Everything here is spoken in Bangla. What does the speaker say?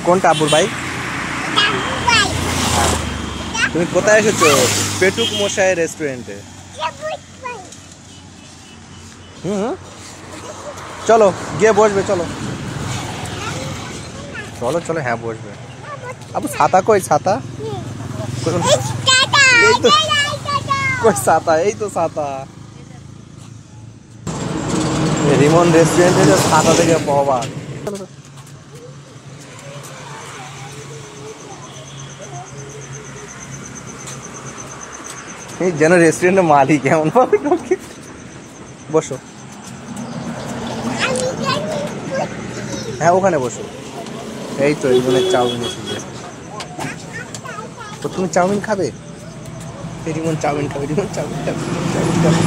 কোনটা আব্বুর বাইক? তুমি কোথায় এসেছো? পেটুক মশাই রেস্টুরেন্টে। হুম, চলো গিয়ে বসবে, চলো চলো চলো, হ্যাঁ বসবে। আবু ছাতা কই? ছাতা এই তো, কই ছাতা? এই তো ছাতা। রিমন রেস্টুরেন্টে ছাতা থেকে অবাক। এই যেন রেস্টুরেন্টের মালিক এমন ভাবে ঢোকে। বসো, হ্যাঁ ওখানে বসো। এই তো রিমনের চাউমিন এসেছে। তো তুমি চাউমিন খাবে? রিমন চাউমিন খাবে, রিমন চাউমিন খাবে, চাউমিন খাবে।